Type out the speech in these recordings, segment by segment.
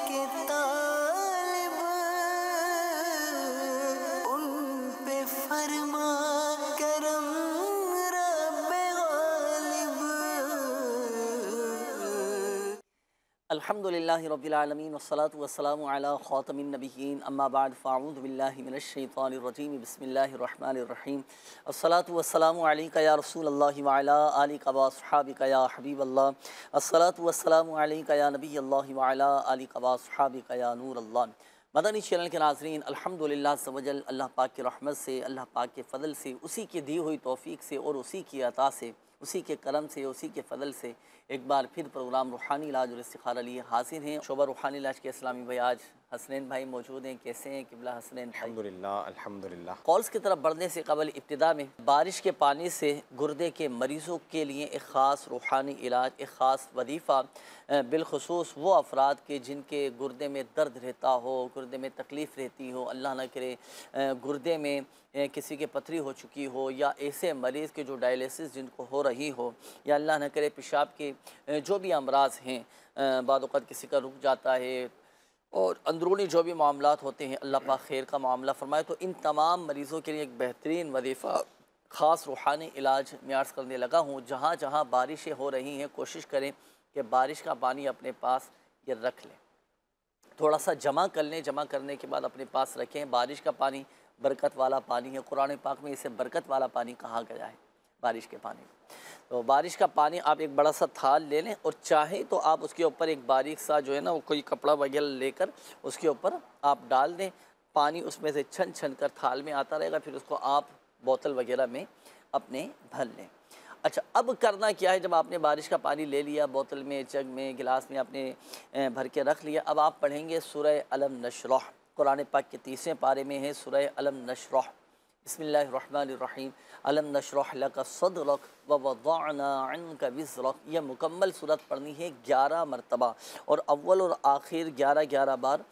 के तालिब उन पे फरमा करम रब्बे गालिब। अल्हम्दुलिल्लाहि रब्बिल आलमीन वस्सलातु वस्सलामु अला खातमिन नबिय्यीन अम्मा बाद फ़अऊज़ु बिल्लाहि मिनश शैतानिर रजीम बिस्मिल्लाहिर रहमानिर रहीम अस्सलातु वस्सलामु अलैका या रसूलल्लाहि व अला आलिका व अस्हाबिका या हबीबल्लाह अस्सलातु वस्सलामु अलैका या नबियल्लाहि व अला आलिका व अस्हाबिका या नूरल्लाह। मदनी चैनल के नाज़रीन, अल्हम्दुलिल्लाह सवजल अल्लाह पाक की रहमत से, अल्लाह पाक के फ़ज़ल से, उसी की दी हुई तौफ़ीक से और उसी की अता से, उसी के करम से, उसी के फ़ज़ल से एक बार फिर प्रोग्राम रूहानी इलाज और इस्तिखारा लिए हाजिर हैं। शोबा रूहानी इलाज के इस्लामी भाई आज हसनैन भाई मौजूद हैं। कैसे हैं किबला हसनैन भाई? अल्हम्दुलिल्लाह अल्हम्दुलिल्लाह। कॉल्स की तरफ बढ़ने से कबल इब्तिदा में बारिश के पानी से गुर्दे के मरीज़ों के लिए एक ख़ास रूहानी इलाज, एक ख़ास वजीफ़ा, बिलखसूस वो अफराद के जिनके गुर्दे में दर्द रहता हो, गुर्दे में तकलीफ़ रहती हो, अल्लाह न करे गुर्दे में किसी के पथरी हो चुकी हो, या ऐसे मरीज़ के जो डायलिसिस जिनको हो रही हो, या अल्लाह न करे पेशाब के जो भी अमराज हैं, बाद वक़्त किसी का रुक जाता है, और अंदरूनी जो भी मामलात होते हैं, अल्लाह पाक खैर का मामला फ़रमाए। तो इन तमाम मरीज़ों के लिए एक बेहतरीन वजीफ़ा, ख़ास रूहानी इलाज में अर्ज़ करने लगा हूँ। जहाँ जहाँ बारिशें हो रही हैं, कोशिश करें कि बारिश का पानी अपने पास ये रख लें, थोड़ा सा जमा कर लें। जमा करने के बाद अपने पास रखें। बारिश का पानी बरकत वाला पानी है, कुरान पाक में इसे बरकत वाला पानी कहा गया है, बारिश के पानी। तो बारिश का पानी आप एक बड़ा सा थाल ले लें, और चाहे तो आप उसके ऊपर एक बारीक सा जो है ना वो कोई कपड़ा वगैरह लेकर उसके ऊपर आप डाल दें। पानी उसमें से छन छन कर थाल में आता रहेगा, फिर उसको आप बोतल वगैरह में अपने भर लें। अच्छा, अब करना क्या है? जब आपने बारिश का पानी ले लिया, बोतल में, जग में, गिलास में आपने भर के रख लिया, अब आप पढ़ेंगे सूरह अलम नशरह। कुरान पाक के 30वें पारे में है सूरह अलम नशरह। बिस्मिल्लाहिर्रहमानिर्रहीम। अलम नशरह लका सदरक व वदअना अन्का विज़रक। यह मुकम्मल सूरत पढ़नी है 11 मरतबा, और अव्वल और आखिर 11-11 बार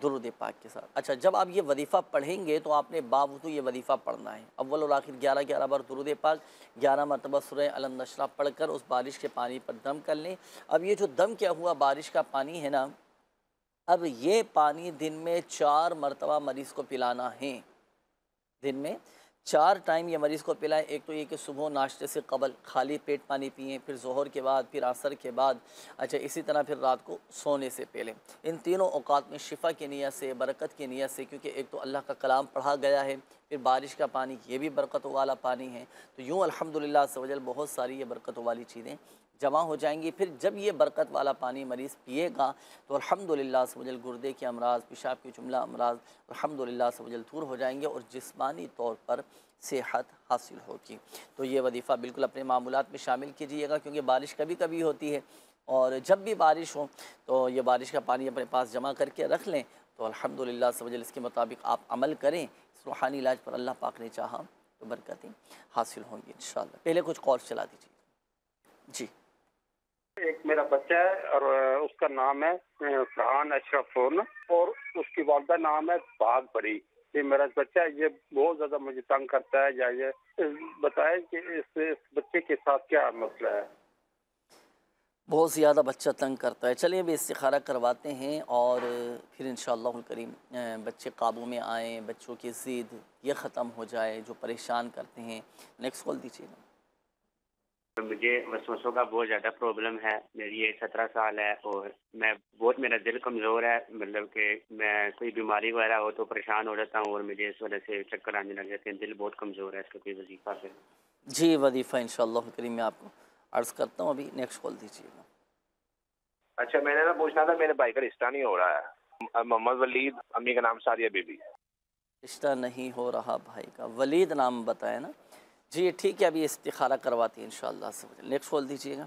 दुरूद पाक के साथ। अच्छा, जब आप ये वजीफ़ा पढ़ेंगे तो आपने बावजूद ये वजीफ़ा पढ़ना है, अव्वल और आखिर 11-11 बार दुरूद पाक, 11 मरतबा सूरह अलम नशरह पढ़कर उस बारिश के पानी पर दम कर लें। अब ये जो दम किया हुआ बारिश का पानी है ना, अब ये पानी दिन में 4 मरतबा मरीज़ को पिलाना है। दिन में 4 टाइम ये मरीज़ को पिलाएं। एक तो ये कि सुबह नाश्ते से कबल खाली पेट पानी पिएँ, फिर ज़ोहर के बाद, फिर असर के बाद, अच्छा इसी तरह फिर रात को सोने से पहले। इन तीनों औक़ात में शिफ़ा की नीयत से, बरकत की नीयत से, क्योंकि एक तो अल्लाह का कलाम पढ़ा गया है, फिर बारिश का पानी ये भी बरकतों वाला पानी है। तो यूँ अल्हम्दुलिल्लाह अज़्ज़ व जल बहुत सारी ये बरकतों वाली चीज़ें जमा हो जाएंगी। फिर जब ये बरकत वाला पानी मरीज़ पिएगा तो अल्हम्दुलिल्लाह अज़्ज़ व जल गुर्दे के अमराज, पेशाब के जुमला अमराज अल्हम्दुलिल्लाह अज़्ज़ व जल दूर हो जाएंगे, और जिस्मानी तौर पर सेहत हासिल होगी। तो ये वजीफ़ा बिल्कुल अपने मामूलात में शामिल कीजिएगा, क्योंकि बारिश कभी कभी होती है, और जब भी बारिश हो तो ये बारिश का पानी अपने पास जमा करके रख लें। तो अल्हम्दुलिल्लाह अज़्ज़ व जल इसके मुताबिक आप अमल करें। इस रूहानी इलाज पर अल्लाह पाक ने चाहा तो बरकतें हासिल होंगी इंशाअल्लाह। पहले कुछ कॉल्स चला दीजिए जी। एक मेरा बच्चा है और उसका नाम है फरहान अशरफ, और उसकी वालदा नाम है भाग परी। ये मेरा बच्चा है, ये बहुत ज्यादा मुझे तंग करता है। या ये बताए कि इस बच्चे के साथ क्या मसला है? बहुत ज़्यादा बच्चा तंग करता है। चलिए अभी इस्तिखारा करवाते हैं, और फिर इंशाअल्लाहुल करीम बच्चे काबू में आएँ, बच्चों की ज़िद ये ख़त्म हो जाए जो परेशान करते हैं। नेक्स्ट कॉल दीजिएगा। मुझे वसवसों का बहुत ज़्यादा प्रॉब्लम है। मेरी एज 17 साल है, और मेरा दिल कमज़ोर है। मतलब कि मैं कोई बीमारी वगैरह हो तो परेशान हो जाता हूँ, और मुझे इस वजह से चक्कर आने लग जाते हैं। दिल बहुत कमज़ोर है। इसका कोई वजीफ़ा है? जी, वजीफ़ा इंशाअल्लाह करीम मैं आपको अर्ज़ करता हूँ। अभी नेक्स्ट कॉल दीजिएगा। अच्छा, मैंने ना पूछना था, मेरे भाई का रिश्ता नहीं हो रहा है। मोहम्मद वलीद, अम्मी का नाम सादिया बीबी। रिश्ता नहीं हो रहा भाई का, वलीद नाम बताया ना जी? ठीक है, अभी इस्तिखारा करवाते हैं इंशाअल्लाह से। नेक्स्ट कॉल दीजिएगा।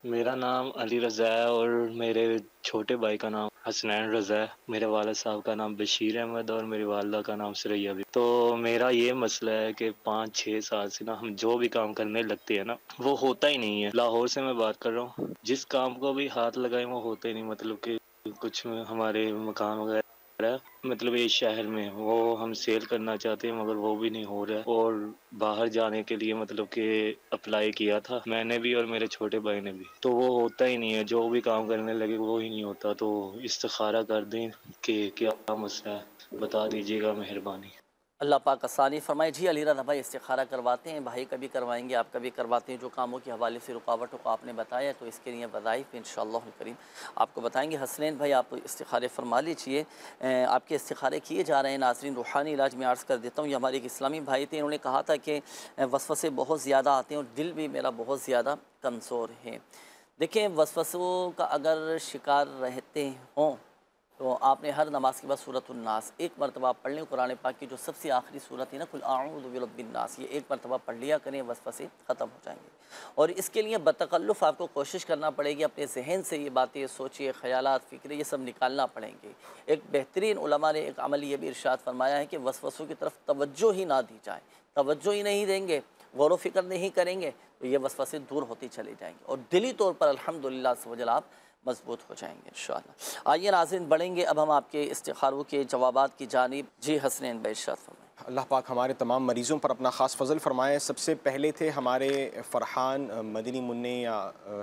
मेरा नाम अली रज़ा है, और मेरे छोटे भाई का नाम हसनैन रज़ा है। मेरे वालिद साहब का नाम बशीर अहमद, और मेरी वालदा का नाम सुरैया भी। तो मेरा ये मसला है कि 5-6 साल से ना हम जो भी काम करने लगते हैं ना, वो होता ही नहीं है। लाहौर से मैं बात कर रहा हूँ। जिस काम को भी हाथ लगाए वो होता ही नहीं। मतलब कि कुछ हमारे मकान वगैरह रहा है, मतलब इस शहर में वो हम सेल करना चाहते हैं मगर वो भी नहीं हो रहा है। और बाहर जाने के लिए मतलब कि अप्लाई किया था मैंने भी और मेरे छोटे भाई ने भी, तो वो होता ही नहीं है। जो भी काम करने लगे वो ही नहीं होता। तो इस्तिखारा कर दें कि क्या मसला है, बता दीजिएगा मेहरबानी। अल्लाह पाक आसानी फरमाए। जी अली रज़ा भाई इस्तिखारा करवाते हैं, भाई कभी करवाएंगे, आप कभी करवाते हैं। जो कामों के हवाले से रुकावटों को आपने बताया तो इसके लिए वज़ाइफ इंशाअल्लाह करीम आपको बताएंगे। हसनैन भाई आप इस्तिखारे फरमा लीजिए, आपके इस्तिखारे किए जा रहे हैं। नाज़रीन रूहानी इलाज में अर्ज़ कर देता हूँ, ये हमारे एक इस्लामी भाई थे, इन्होंने कहा था कि वसवसे बहुत ज़्यादा आते हैं और दिल भी मेरा बहुत ज़्यादा कमज़ोर है। देखें, वसवसों का अगर शिकार रहते हों तो आपने हर नमाज के बाद सूरतुन नास एक मरतबा पढ़ लें। कुरान पाक की जो सबसे आखिरी सूरत है ना, कुल आऊज़ु बिरब्बिन नास, ये एक मरतबा पढ़ लिया करें, वसवसे ख़त्म हो जाएंगे। और इसके लिए बतकल्लुफ़ आपको कोशिश करना पड़ेगी, अपने जहन से ये बातें सोचिए, ख़यालात फ़िक्र ये सब निकालना पड़ेंगे। एक बेहतरीन उलमा ने एक अमल ये भी इरशाद फरमाया है कि वसवसों की तरफ तवज्जो ही ना दी जाए। तवज्जो ही नहीं देंगे, गौर व फ़िक्र नहीं करेंगे तो ये वसवसे दूर होती चले जाएंगे और दिली तौर पर अल्हम्दुलिल्लाह सवजल आप मजबूत हो जाएंगे इंशाअल्लाह। आइए नाज़रीन बढ़ेंगे अब हम आपके इस्तिखारों के जवाबात की जानिब। जी हसनैन भाई इरशाद फरमाएं। अल्लाह पाक हमारे तमाम मरीज़ों पर अपना ख़ास फ़ज़ल फ़रमाए। सबसे पहले थे हमारे फ़रहान मदनी मुन्ने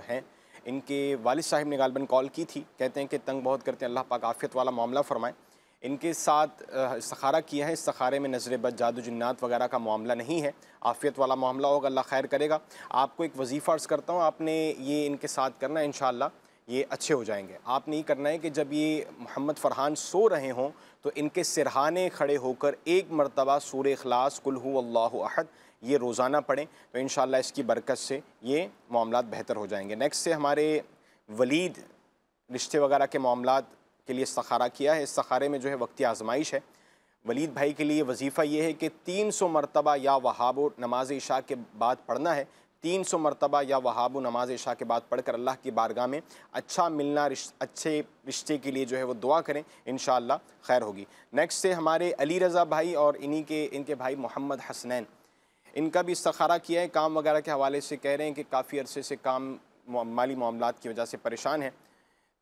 हैं, इनके वालिद साहिब ने गालिबन कॉल की थी, कहते हैं कि तंग बहुत करते हैं, अल्लाह पाक आफ़ियत वाला मामला फ़रमाए। इनके साथ इस्तिखारा किया है, इस्तिखारे में नज़र बद जादू जिन्नात वगैरह का मामला नहीं है, आफ़ियत वाला मामला होगा, अल्लाह खैर करेगा। आपको एक वजीफ़ा अर्ज़ करता हूँ, आपने ये इनके साथ करना है, इंशाअल्लाह ये अच्छे हो जाएंगे। आपने ये करना है कि जब ये मोहम्मद फ़रहान सो रहे हों तो इनके सिरहाने खड़े होकर एक मरतबा सूरह इखलास कुल हु अल्लाहु अहद ये रोज़ाना पढ़ें, तो इंशाअल्लाह इसकी बरकत से ये मामलात बेहतर हो जाएंगे। नेक्स्ट से हमारे वलीद रिश्ते वगैरह के मामलात के लिए इस्तिखारा किया है। इस्तिखारे में जो है वक्ती आजमाइश है। वलीद भाई के लिए वजीफ़ा ये है कि 300 मरतबा या वहाबो नमाज इशा के बाद पढ़ना है। 300 मरतबा या वहाबो नमाज इशा के बाद पढ़कर अल्लाह की बारगाह में अच्छा मिलना, अच्छे रिश्ते के लिए जो है वो दुआ करें, इंशाअल्लाह खैर होगी। नेक्स्ट से हमारे अली रज़ा भाई और इनके भाई मोहम्मद हसनैन, इनका भी इस्तिखारा किया है। काम वगैरह के हवाले से कह रहे हैं कि काफ़ी अरसे से काम माली मामलात की वजह से परेशान है,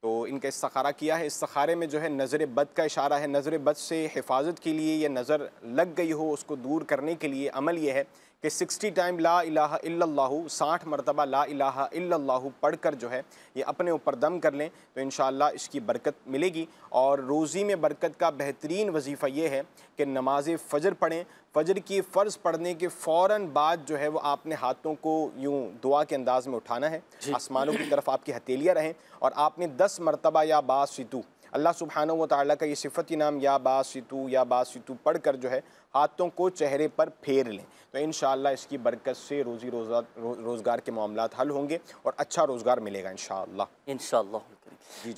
तो इनका इस्तिखारा किया है। इस्तिखारे में जो है नज़र बद का इशारा है। नज़र बद से हिफाजत के लिए या नज़र लग गई हो उसको दूर करने के लिए अमल ये है कि 60 टाइम ला इलाहा इल्लल्लाहु 60 मरतबा ला इलाहा इल्लल्लाहु पढ़कर जो है ये अपने ऊपर दम कर लें, तो इंशाअल्लाह इसकी बरकत मिलेगी। और रोज़ी में बरकत का बेहतरीन वजीफ़ा ये है कि नमाज फ़जर पढ़ें। फ़जर की फ़र्ज़ पढ़ने के फ़ौरन बाद जो है वो आपने हाथों को यूँ दुआ के अंदाज़ में उठाना है, आसमानों की तरफ आपकी हथेलियाँ रहें और आपने 10 मरतबा या बासितू, अल्लाह सुब्हानहू व तआला का ये सिफ़ती नाम या बासितू पढ़कर जो है हाथों को चेहरे पर फेर लें, तो इंशाअल्लाह इसकी बरकत से रोज़गार के मामलात हल होंगे और अच्छा रोज़गार मिलेगा इंशाअल्लाह।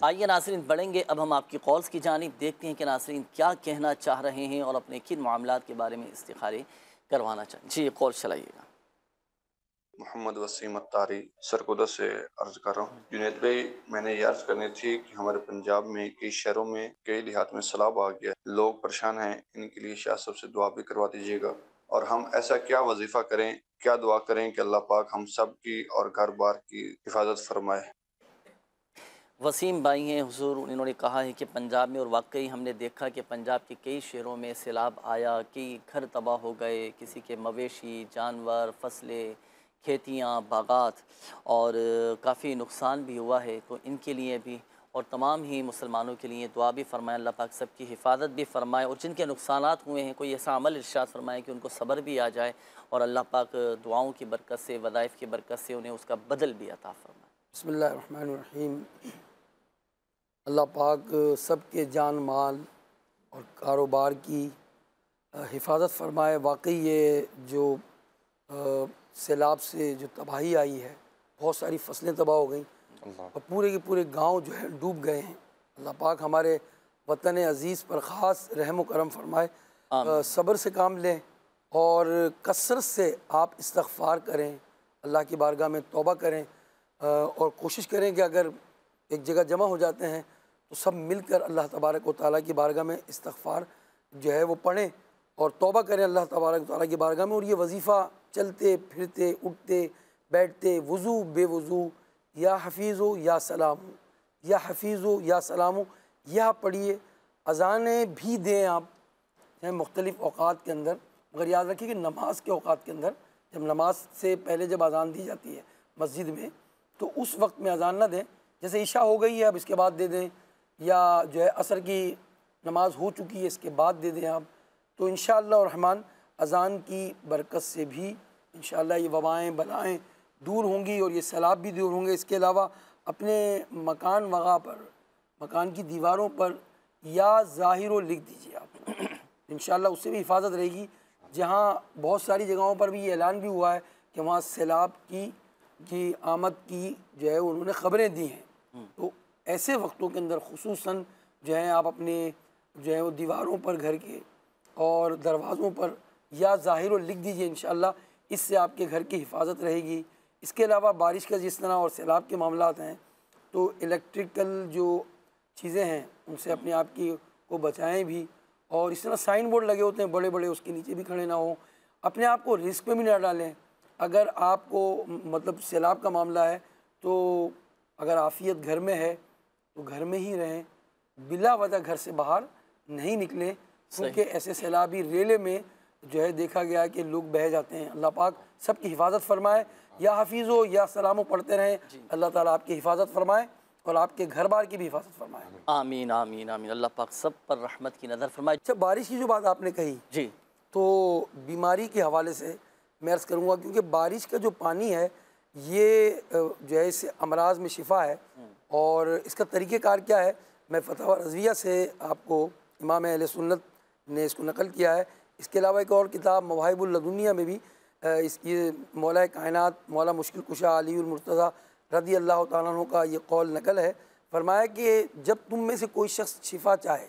आइए नाज़रीन बढ़ेंगे अब हम आपकी कॉल्स की जानिब, देखते हैं कि नाज़रीन क्या कहना चाह रहे हैं और अपने किन मामलात के बारे में इस्तिखारे करवाना चाहें। जी कॉल चलाइएगा। मोहम्मद वसीम अत्तारी सरगोदा से अर्ज कर रहा हूँ। जुनैद भाई, मैंने ये अर्ज करनी थी कि हमारे पंजाब में कई शहरों में कई देहात में सैलाब आ गया, लोग परेशान हैं, इनके लिए शाह साहब से दुआ भी करवा दीजिएगा। और हम ऐसा क्या वजीफा करें, क्या दुआ करें कि अल्लाह पाक हम सब की और घर बार की हिफाजत फरमाए। वसीम भाई हैं हुजूर, इन्होंने कहा है कि पंजाब में, और वाकई हमने देखा कि पंजाब के कई शहरों में सैलाब आया, कई घर तबाह हो गए, किसी के मवेशी, जानवर, फसलें, खेतियाँ, बागात और काफ़ी नुकसान भी हुआ है। तो इनके लिए भी और तमाम ही मुसलमानों के लिए दुआ भी फ़रमाए, अल्लाह पाक सब की हिफाजत भी फ़रमाए और जिनके नुकसानात हुए हैं कोई ऐसा अमल इरशाद फ़रमाए कि उनको सब्र भी आ जाए और अल्लाह पाक दुआओं की बरकत से, वज़ाइफ की बरकत से उन्हें उसका बदल भी अता फ़रमाए। बिस्मिल्लाहिर्रहमानिर्रहीम। अल्लाह पाक सब के जान माल और कारोबार की हिफाजत फ़रमाए। वाकई ये जो सैलाब से जो तबाही आई है, बहुत सारी फसलें तबाह हो गई और पूरे के पूरे गांव जो है डूब गए हैं। अल्लाह पाक हमारे वतन अज़ीज़ पर ख़ास रहम करम फरमाए। सब्र से काम लें और कसरत से आप इस्तग़फ़ार करें, अल्लाह की बारगाह में तौबा करें और कोशिश करें कि अगर एक जगह जमा हो जाते हैं तो सब मिलकर अल्लाह तबारक व तआला की बारगाह में इस्तग़फ़ार जो है वो पढ़ें और तौबा करें अल्लाह तबारक व तआला की बारगाह में। और ये वजीफ़ा चलते फिरते, उठते बैठते, वज़ू बेवज़ू, या हफ़ीज़ो या सलामो, या हफ़ीज़ो या सलामो, यह पढ़िए। अज़ानें भी दें आप चाहे मुख्तलिफ़ औक़ात के अंदर, मगर याद रखिए कि नमाज के औक़ात के अंदर, जब नमाज से पहले जब अज़ान दी जाती है मस्जिद में, तो उस वक्त में अज़ान ना दें। जैसे इशा हो गई है अब इसके बाद दे दें, या जो है असर की नमाज हो चुकी है इसके बाद दे दें आप, तो इंशाअल्लाह रहमान अज़ान की बरकत से भी इंशाअल्लाह ये वबाएँ बलाएँ दूर होंगी और ये सैलाब भी दूर होंगे। इसके अलावा अपने मकान वगैरह पर, मकान की दीवारों पर या ज़ाहिरो लिख दीजिए आप इंशाअल्लाह, उससे भी हिफाजत रहेगी। जहाँ बहुत सारी जगहों पर भी ये ऐलान भी हुआ है कि वहाँ सैलाब की आमद की जो है उन्होंने ख़बरें दी हैं, तो ऐसे वक्तों के अंदर खुसूसन जो है आप अपने जो है वो दीवारों पर घर के और दरवाज़ों पर या ज़ाहिर लिख दीजिए इंशाअल्लाह, इससे आपके घर की हिफाजत रहेगी। इसके अलावा बारिश का जिस तरह और सैलाब के मामलात हैं, तो इलेक्ट्रिकल जो चीज़ें हैं उनसे अपने आप की को बचाएं भी। और इस तरह साइन बोर्ड लगे होते हैं बड़े बड़े, उसके नीचे भी खड़े ना हो, अपने आप को रिस्क में भी ना डालें। अगर आपको मतलब सैलाब का मामला है तो अगर आफियत घर में है तो घर में ही रहें, बिला वजह घर से बाहर नहीं निकलें, क्योंकि ऐसे सैलाबी रेले में जो है देखा गया है कि लोग बह जाते हैं। अल्लाह पाक सबकी हिफाजत फरमाए। या हाफिज़ो या सलामो पढ़ते रहें, अल्लाह ताला आपकी हिफाजत फरमाए और आपके घर बार की भी हिफाजत फरमाए। आमीन आमीन आमीन। अल्लाह पाक सब पर रहमत की नज़र फरमाए। अच्छा, बारिश की जो बात आपने कही जी, तो बीमारी के हवाले से मैं अर्ज़ करूँगा, क्योंकि बारिश का जो पानी है ये जो है इससे अमराज में शिफा है। और इसका तरीक़ेकार क्या है, मैं फतवा रज़विया से आपको इमाम अहले सुन्नत ने इसको नकल किया है। इसके अलावा एक और किताब मवाहिबुल लदुनिया में भी इसकी मौला कायनात मौला मुश्किल कुशा अलीउल मुर्तज़ा रज़ी अल्लाह तआला अन्हु का ये कौल नकल है। फरमाया कि जब तुम में से कोई शख्स शिफा चाहे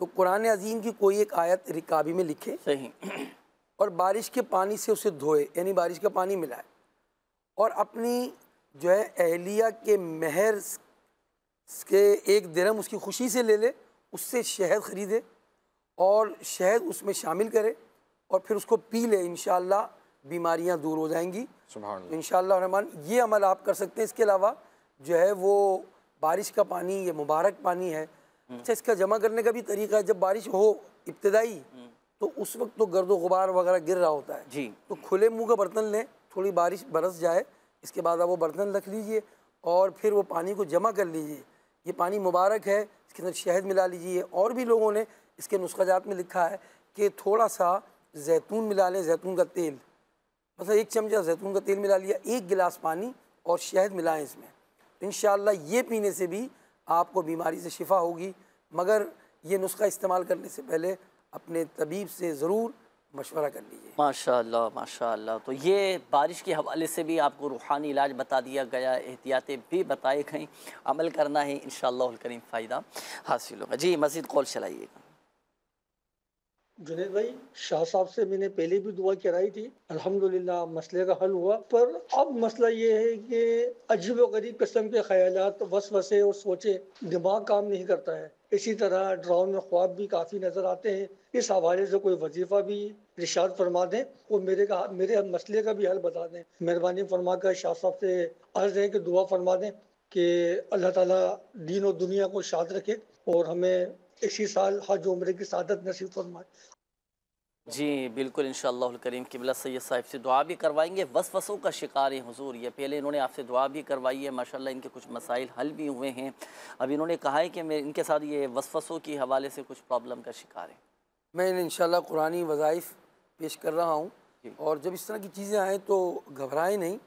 तो कुरान अज़ीम की कोई एक आयत रिकाबी में लिखे, सही, और बारिश के पानी से उसे धोए, यानी बारिश का पानी मिलाए, और अपनी जो है अहलिया के महर के एक दिरहम उसकी खुशी से ले ले, उससे शहद ख़रीदे और शहद उसमें शामिल करे और फिर उसको पी ले, इंशाअल्लाह बीमारियां दूर हो जाएंगी। तो इंशाअल्लाह रहमान ये अमल आप कर सकते हैं। इसके अलावा जो है वो बारिश का पानी, ये मुबारक पानी है। अच्छा, इसका जमा करने का भी तरीका है, जब बारिश हो इब्तदाई तो उस वक्त तो गर्द गुबार वगैरह गिर रहा होता है जी, तो खुले मुंह का बर्तन लें, थोड़ी बारिश बरस जाए, इसके बाद आप वो बर्तन रख लीजिए और फिर वो पानी को जमा कर लीजिए। ये पानी मुबारक है, इसके अंदर शहद मिला लीजिए। और भी लोगों ने इसके नुस्ख़ाजात में लिखा है कि थोड़ा सा जैतून मिला लें, जैतून का तेल, मतलब 1 चमचा जैतून का तेल मिला लिया, 1 गिलास पानी और शहद मिलाएं इसमें, तो इंशाअल्लाह ये पीने से भी आपको बीमारी से शिफा होगी। मगर ये नुस्खा इस्तेमाल करने से पहले अपने तबीब से ज़रूर मशवरा कर लीजिए। माशाअल्लाह माशाअल्लाह। तो ये बारिश के हवाले से भी आपको रूहानी इलाज बता दिया गया, एहतियातें भी बताई गई, अमल करना है, इंशाअल्लाहुल करीम फ़ायदा हासिल होगा। जी, मज़ीद कॉल चलाइएगा। जुनेद भाई, शाह साहब से मैंने पहले भी दुआ कराई थी, अल्हम्दुलिल्लाह मसले का हल हुआ। पर अब मसला ये है कि अजीब व गरीब किस्म के ख्यालात, वसवसे और सोचे, दिमाग काम नहीं करता है। इसी तरह ड्राउन ख्वाब भी काफ़ी नज़र आते हैं। इस हवाले से कोई वजीफ़ा भी इरशाद फरमा दें और मेरे मसले का भी हल बता दें। मेहरबानी फरमा कर शाह साहब से अर्ज़ है कि दुआ फरमा दें कि अल्लाह ताला दीन और दुनिया को शाद रखे और हमें इसी साल हज उम्रे की सादत नसीब फरमाए। जी बिल्कुल, इंशाअल्लाहुल करीम किबला सैयद साहिब से दुआ भी करवाएंगे। वसवसों का शिकार है हुजूर, ये पहले इन्होंने आपसे दुआ भी करवाई है, माशाल्लाह इनके कुछ मसाइल हल भी हुए हैं। अब इन्होंने कहा है कि मैं इनके साथ ये वसवसों के हवाले से कुछ प्रॉब्लम का शिकार है। मैं इंशाअल्लाह कुरानी वज़ाइफ पेश कर रहा हूँ, और जब इस तरह की चीज़ें आएँ तो घबराएं नहीं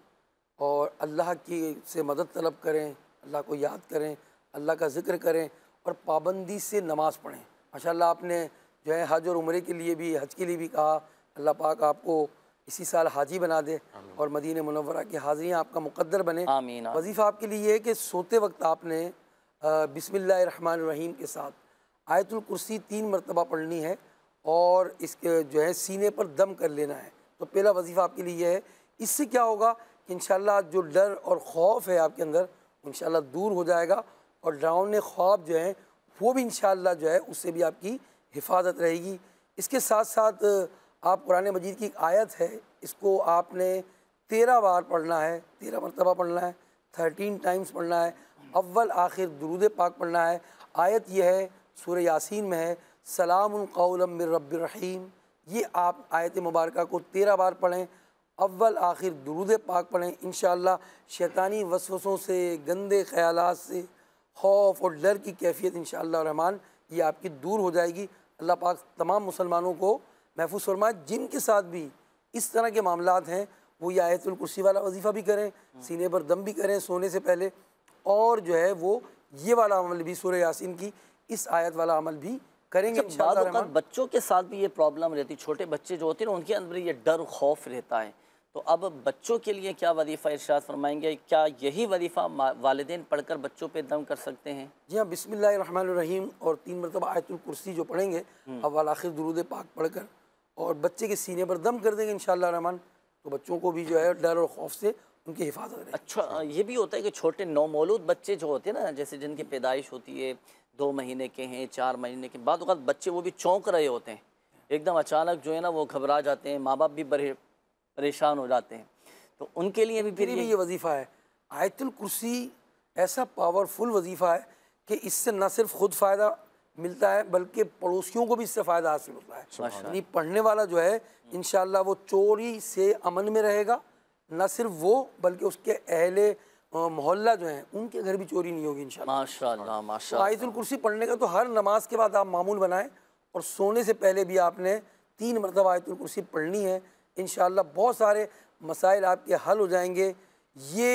और अल्लाह की से मदद तलब करें, अल्लाह को याद करें, अल्लाह का ज़िक्र करें और पाबंदी से नमाज़ पढ़ें। माशाअल्लाह आपने जो है हज और उम्रे के लिए भी, हज के लिए भी कहा, अल्लाह पाक आपको इसी साल हाजी बना दे और मदीने मुनव्वरा की हाज़ियाँ आपका मुक़द्दर बने। आमीन। वजीफ़ा आपके लिए ये है कि सोते वक्त आपने बिस्मिल्लाहिर्रहमानिर्रहीम के साथ आयतुल कुर्सी 3 मरतबा पढ़नी है और इसके जो है सीने पर दम कर लेना है। तो पहला वजीफ़ा आपके लिए यह है। इससे क्या होगा कि इंशाअल्लाह जो डर और खौफ है आपके अंदर इंशाअल्लाह दूर हो जाएगा और डरावने ख्वाब जो है वो भी इंशाअल्लाह जो है उससे भी आपकी हिफाजत रहेगी। इसके साथ साथ आप कुरान मजीद की एक आयत है, इसको आपने 13 बार पढ़ना है, 13 मरतबा पढ़ना है, 13 टाइम्स पढ़ना है। अव्वल आखिर दुरूद पाक पढ़ना है। आयत यह है सूरह यासीन में है, सलामुन कौलम मिर रब्बिर रहीम। ये आप आयत मुबारका को 13 बार पढ़ें, अव्वल आखिर दुरूद पाक पढ़ें। इंशाअल्लाह शैतानी वसवसों से, गंदे ख़यालात से, खौफ और डर की कैफियत इंशाअल्लाह रहमान ये आपकी दूर हो जाएगी। अल्लाह पाक तमाम मुसलमानों को महफूज फरमाए। जिनके साथ भी इस तरह के मामलात हैं वो ये आयतुल कुर्सी वाला वजीफ़ा भी करें, सीने पर दम भी करें सोने से पहले, और जो है वो ये वाला अमल भी सूरह यासीन की इस आयत वाला अमल भी करेंगे इंशाअल्लाह रहमान। बच्चों के साथ भी ये प्रॉब्लम रहती, छोटे बच्चे जो होते हैं ना उनके अंदर ये डर खौफ रहता है, तो अब बच्चों के लिए क्या वजीफ़ा इरशाद फरमाएंगे? क्या यही वजीफ़ा वालिदैन पढ़कर बच्चों पे दम कर सकते हैं? जी हाँ, बिस्मिल्लाहिर्रहमानिर्रहीम और 3 मरतबा आयतुल कुर्सी जो पढ़ेंगे अव्वल आखिर दुरूद पाक पढ़कर और बच्चे के सीने पर दम कर देंगे इंशाअल्लाह रहमान, तो बच्चों को भी जो है डर और खौफ से उनकी हिफाजत रहे। अच्छा, ये भी होता है कि छोटे नौमौलूद बच्चे जो होते हैं ना, जैसे जिनकी पैदाइश होती है 2 महीने के हैं, 4 महीने के बाद बच्चे वो भी चौंक रहे होते हैं, एकदम अचानक जो है ना वो घबरा जाते हैं, माँ बाप भी परेशान हो जाते हैं, तो उनके लिए भी फिर ये वजीफ़ा है। आयतुल कुर्सी ऐसा पावरफुल वजीफ़ा है कि इससे न सिर्फ खुद फ़ायदा मिलता है बल्कि पड़ोसियों को भी इससे फ़ायदा हासिल होता है। यानी पढ़ने वाला जो है इंशाअल्लाह वो चोरी से अमन में रहेगा, न सिर्फ वो बल्कि उसके अहले मोहल्ला जो हैं उनके घर भी चोरी नहीं होगी इंशाअल्लाह। माशाअल्लाह माशाअल्लाह। आयतुल कुर्सी पढ़ने का तो हर नमाज के बाद आप मामूल बनाएं और सोने से पहले भी आपने 3 मरतबा आयतुल कुर्सी पढ़नी है। इंशाअल्लाह बहुत सारे मसाइल आपके हल हो जाएंगे। ये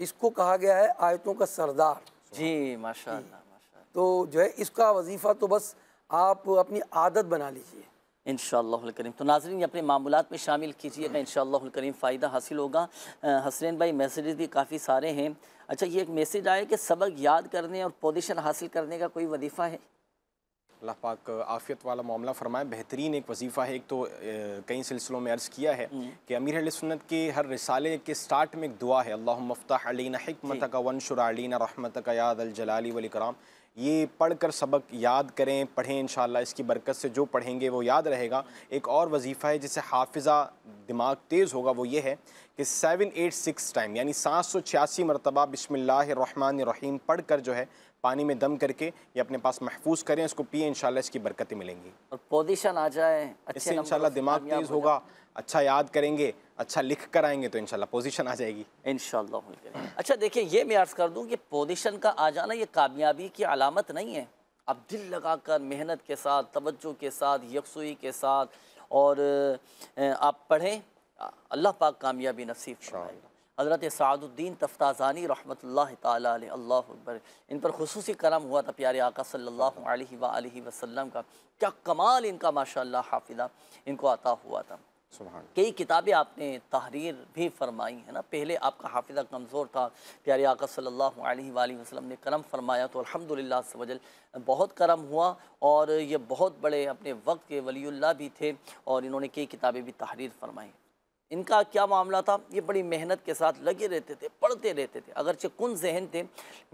इसको कहा गया है आयतों का सरदार। जी माशाअल्लाह माशाअल्लाह। तो जो है इसका वजीफ़ा तो बस आप अपनी आदत बना लीजिए इंशाअल्लाहुल करीम। तो नाज़रीन ये अपने मामूलात में शामिल कीजिएगा, इंशाअल्लाहुल करीम फ़ायदा हासिल होगा। हसनैन भाई मैसेजेस भी काफ़ी सारे हैं। अच्छा, ये एक मैसेज आया कि सबक याद करने और पोजीशन हासिल करने का कोई वजीफ़ा है? अल्लाह पाक आफ़ियत वाला मामला फ़रमाए। बेहतरीन एक वजीफ़ा है। एक तो कई सिलसिलों में अर्ज़ किया है कि अमीर अहले सुन्नत के हर रिसाले के स्टार्ट में एक दुआ है, अल्लाहुम्मा फ़्तह अलैना हिकमतक वंशुर अलैना रहमतक या दल जलाली वल इकराम। ये पढ़कर सबक याद करें, पढ़ें, इंशाअल्लाह इसकी बरकत से जो पढ़ेंगे वो याद रहेगा। एक और वजीफ़ा है जिससे हाफिज़ा दिमाग तेज़ होगा, वो ये है कि 786 टाइम यानी 786 मरतबा बिस्मिल्लाहिर्रहमानिर्रहीम पढ़ कर जो है पानी में दम करके ये अपने पास महफूज करें, इसको पिए, इंशाल्लाह इसकी बरकतें मिलेंगी और पोजीशन आ जाए, इससे इंशाल्लाह दिमाग तेज़ होगा, अच्छा याद करेंगे, अच्छा लिख कर आएंगे तो इंशाल्लाह पोजीशन आ जाएगी इंशाल्लाह। अच्छा देखिए, ये मैं अर्ज़ कर दूं कि पोजीशन का आ जाना ये कामयाबी की अलामत नहीं है। आप दिल लगाकर मेहनत के साथ, तवज्जो के साथ, यकसुई के साथ और आप पढ़ें, अल्लाह पाक कामयाबी नसीब फरमाएगा। हज़रत सादुद्दीन तफ्ताज़ानी रहमतुल्लाह ताला अलैह, अल्लाहु अकबर, इन पर खुसूसी करम हुआ था प्यारे आका सल्लल्लाहु अलैहि वसल्लम का। क्या कमाल इनका माशाअल्लाह हाफिज़ा इनको अता हुआ था। कई किताबें आपने तहरीर भी फरमाई है ना। पहले आपका हाफिज़ा कमज़ोर था, प्यारे आका सल्लल्लाहु अलैहि वसल्लम ने करम फरमाया तो अल्हम्दुलिल्लाह से वजल बहुत करम हुआ और ये बहुत बड़े अपने वक्त के वलीउल्लाह भी थे और इन्होंने कई किताबें भी तहरीर फरमाई। इनका क्या मामला था, ये बड़ी मेहनत के साथ लगे रहते थे, पढ़ते रहते थे, अगरचे कुन जहन थे,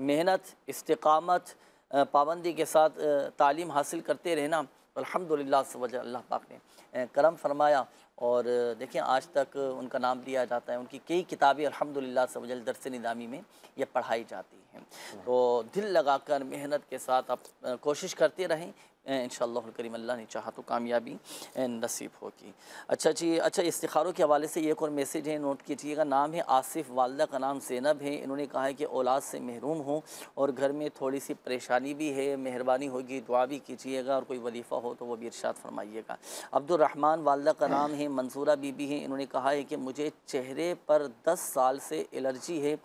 मेहनत, इस्तिकामत, पाबंदी के साथ तालीम हासिल करते रहना, तो अल्हम्दुलिल्लाह से वजह अल्लाह पाक ने करम फरमाया और देखें आज तक उनका नाम लिया जाता है। उनकी कई किताबें अल्हम्दुलिल्लाह से वजह दर्स निज़ामी में ये पढ़ाई जाती हैं। तो दिल लगाकर मेहनत के साथ आप कोशिश करते रहें, इंशाअल्लाह करीम अल्लाह ने चाहा तो कामयाबी नसीब होगी। अच्छा जी, अच्छा इस्तिखारों के हवाले से एक और मैसेज है, नोट कीजिएगा। नाम है आसिफ, वालदा का नाम ज़ैनब है। इन्होंने कहा है कि औलाद से महरूम हूँ और घर में थोड़ी सी परेशानी भी है, मेहरबानी होगी दुआ भी कीजिएगा और कोई वजीफ़ा हो तो वो भी इरशाद फरमाइएगा। अब्दुर्रहमान वालदा का नाम है, मंसूरा बीबी है। इन्होंने कहा है कि मुझे चेहरे पर 10 साल से एलर्जी है,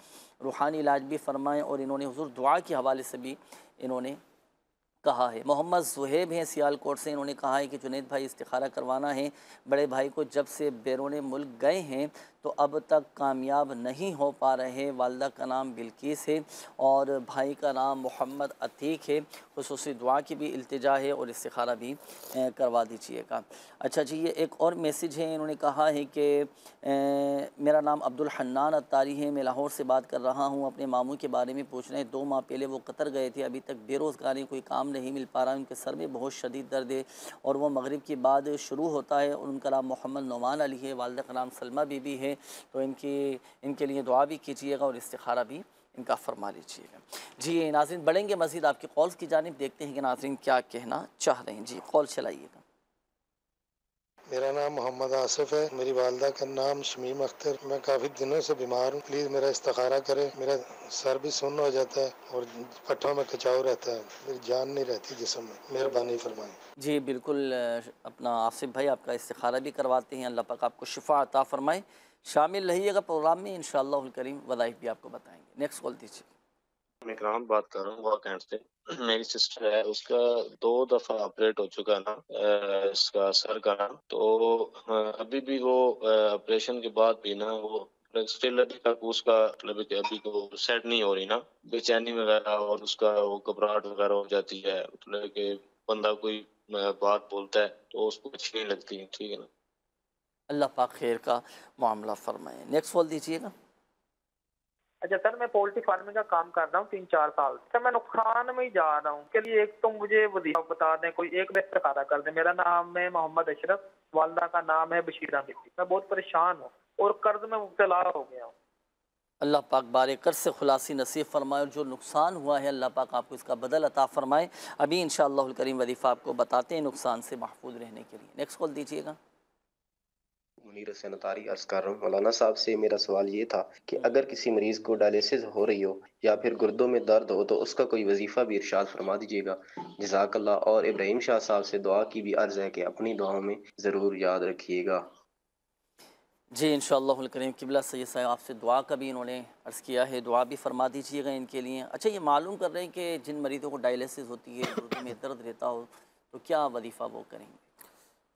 रूहानी इलाज भी फरमाएँ और इन्होंने हुज़ूर दुआ के हवाले से भी इन्होंने कहा है। मोहम्मद ज़ुहैब हैं सियालकोट से। इन्होंने कहा है कि जुनैद भाई इस्तिखारा करवाना है, बड़े भाई को जब से बैरून मुल्क गए हैं तो अब तक कामयाब नहीं हो पा रहे। वालदा का नाम बिल्किस है और भाई का नाम मोहम्मद अतीक है। खुसूसी दुआ की भी इल्तिजा है और इस्तिखारा भी करवा दीजिएगा। अच्छा जी, ये एक और मैसेज है। इन्होंने कहा है कि मेरा नाम अब्दुल हन्नान अत्तारी है, मैं लाहौर से बात कर रहा हूँ। अपने मामू के बारे में पूछ रहे हैं। 2 माह पहले वो कतर गए थे, अभी तक बेरोज़गारी, कोई काम नहीं मिल पा रहा है। उनके सर में बहुत शदीद दर्द है और वो मगरिब के बाद शुरू होता है। और उनका नाम मोहम्मद नौमान अली है, वालिदा का नाम सलमा बीबी है। तो इनके लिए दुआ भी कीजिएगा और इस्तिखारा भी इनका फरमा लीजिएगा। जी नाज़रीन, बढ़ेंगे मज़ीद आपकी कॉल्स की जानिब, देखते हैं कि नाज़रीन क्या कहना चाह रहे हैं। जी कॉल चलाइएगा। मेरा नाम मोहम्मद आसिफ है, मेरी वालदा का नाम शमीम अख्तर। मैं काफ़ी दिनों से बीमार हूँ, प्लीज़ मेरा इस्तिखारा करें। मेरा सर भी सुन्न हो जाता है और पट्टों में खिंचाव रहता है, मेरी जान नहीं रहती जिस्म में, मेहरबानी फरमाएं। जी बिल्कुल, अपना आसिफ भाई आपका इस्तिखारा भी करवाते हैं, अल्लाह पाक आपको शिफा अता फरमाए। शामिल रहिएगा प्रोग्राम में, इंशाअल्लाहुल करीम वज़ाइफ भी आपको बताएंगे। नेक्स्ट कॉल दीजिए। मैं इकराम बात कर रहा हूँ वॉकैंड से। मेरी सिस्टर है, उसका 2 दफ़ा ऑपरेट हो चुका है ना, इसका सर का ना, तो अभी भी वो ऑपरेशन के बाद भी ना वो स्टिल अभी तक उसका मतलब कि अभी तो सेट नहीं हो रही ना, बेचैनी वगैरह और उसका वो घबराहट वगैरह हो जाती है। मतलब कि बंदा कोई बात बोलता है तो उसको अच्छी नहीं लगती। ठीक है ना, अल्लाह पाक खैर का मामला फरमाए। नेक्स्ट कॉल दीजिएगा। अच्छा सर, मैं पोल्ट्री फार्मिंग का काम कर रहा हूँ 3-4 साल से। मैं नुकसान में ही जा रहा हूँ। के लिए एक तो मुझे वजीफा बता दें, कोई एक में इस्तिखारा कर दें। मेरा नाम है मोहम्मद अशरफ, वालदा का नाम है बशीरा बीबी। मैं बहुत परेशान हूँ और कर्ज में मुब्तला हो गया हूँ। अल्लाह पाक बारे कर से खुलासी नसीब फरमाए और जो नुकसान हुआ है अल्लाह पाक आपको इसका बदल अता फरमाए। अभी इंशाअल्लाहुल करीम वजीफ़ा आपको बताते हैं नुकसान से महफूज रहने के लिए। नेक्स्ट कॉल दीजिएगा। मुनीर हुसैन अतारी अर्ज़ कर रहा हूँ। मौलाना साहब से मेरा सवाल ये था कि अगर किसी मरीज़ को डायलिसिस हो रही हो या फिर गुर्दों में दर्द हो तो उसका कोई वजीफ़ा भी इरशाद फरमा दीजिएगा, जज़ाकल्लाह। और इब्राहिम शाह साहब से दुआ की भी अर्ज़ है कि अपनी दुआओं में ज़रूर याद रखिएगा। जी इंशाअल्लाहुल करीम किबला सैयद साहब आपसे दुआ का भी इन्होंने अर्ज़ किया है, दुआ भी फरमा दीजिएगा इनके लिए। अच्छा, ये मालूम कर रहे हैं कि जिन मरीज़ों को डायलिसिस होती है, गुर्दे में दर्द रहता हो, तो क्या वजीफ़ा वो करेंगे?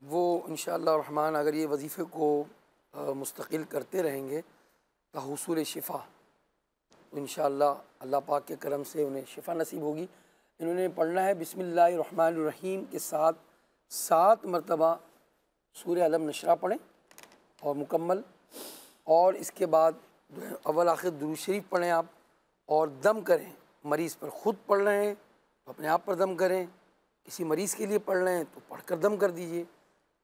वो इंशाअल्लाह रहमान अगर ये वजीफ़े को मुस्तकिल करते रहेंगे तो हुसूल शिफ़ा, तो इंशाअल्लाह अल्लाह पाक के करम से उन्हें शिफ़ा नसीब होगी। इन्होंने पढ़ना है बिस्मिल्लाहिर्रहमानिर्रहीम के साथ 7 मरतबा सूरह अलम नशरा पढ़ें और मुकम्मल, और इसके बाद अव्वल आखिर दुरूद शरीफ पढ़ें आप और दम करें। मरीज़ पर ख़ुद पढ़ रहे हैं तो अपने आप पर दम करें, किसी मरीज़ के लिए पढ़ रहे हैं तो पढ़कर दम कर दीजिए।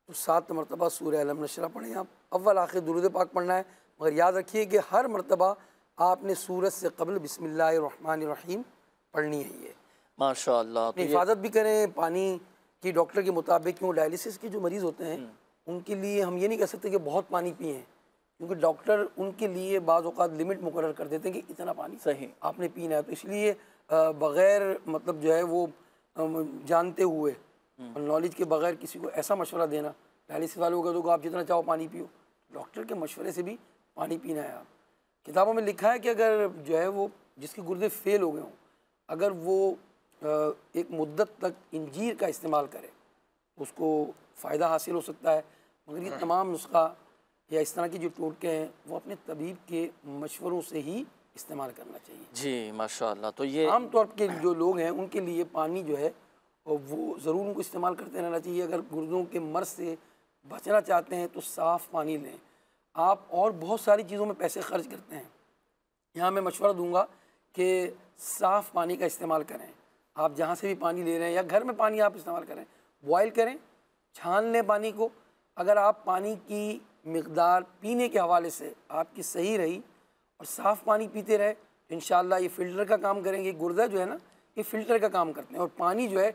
तो 7 मरतबा सूरह अलम नशरा पढ़ें आप, अव्वल आखिर दुरूद पाक पढ़ना है, मगर याद रखिए कि हर मरतबा आपने सूरत से कबल बिस्मिल्लाहिर्रहमानिर्रहीम पढ़नी है। ये माशाअल्लाह, अपनी हिफाजत भी करें पानी की। डॉक्टर के मुताबिक क्यों डायलिसिस के जो मरीज़ होते हैं उनके लिए हम ये नहीं कह सकते कि बहुत पानी पिए, क्योंकि डॉक्टर उनके लिए बाज़ औक़ात लिमिट मुकर्रर कर देते हैं कि इतना पानी सही आपने पीना है। तो इसलिए बग़ैर मतलब जो है वो जानते हुए और नॉलेज के बग़ैर किसी को ऐसा मशवरा देना, डायलिसिस वालों को तो आप जितना चाहो पानी पियो, डॉक्टर के मशवरे से भी पानी पीना है। आप किताबों में लिखा है कि अगर जो है वो जिसके गुर्दे फेल हो गए हों, अगर वो एक मुद्दत तक इंजीर का इस्तेमाल करे उसको फ़ायदा हासिल हो सकता है। मगर ये तमाम नुस्खा या इस तरह की जो टोटके हैं वो अपने तबीब के मशवरों से ही इस्तेमाल करना चाहिए। जी माशाअल्लाह। तो ये आम तौर के जो लोग हैं उनके लिए पानी जो है वो ज़रूर उनको इस्तेमाल करते रहना चाहिए। अगर गुर्दों के मर्ज़ से बचना चाहते हैं तो साफ़ पानी लें आप, और बहुत सारी चीज़ों में पैसे खर्च करते हैं। यहाँ मैं मशवरा दूंगा कि साफ़ पानी का इस्तेमाल करें। आप जहाँ से भी पानी ले रहे हैं या घर में पानी आप इस्तेमाल करें, बॉयल करें, छान लें पानी को। अगर आप पानी की मिक़दार पीने के हवाले से आपकी सही रही और साफ़ पानी पीते रहे तो इंशाअल्लाह ये फ़िल्टर का काम करेंगे। गुर्दा जो है ना, ये फ़िल्टर का काम करते हैं और पानी जो है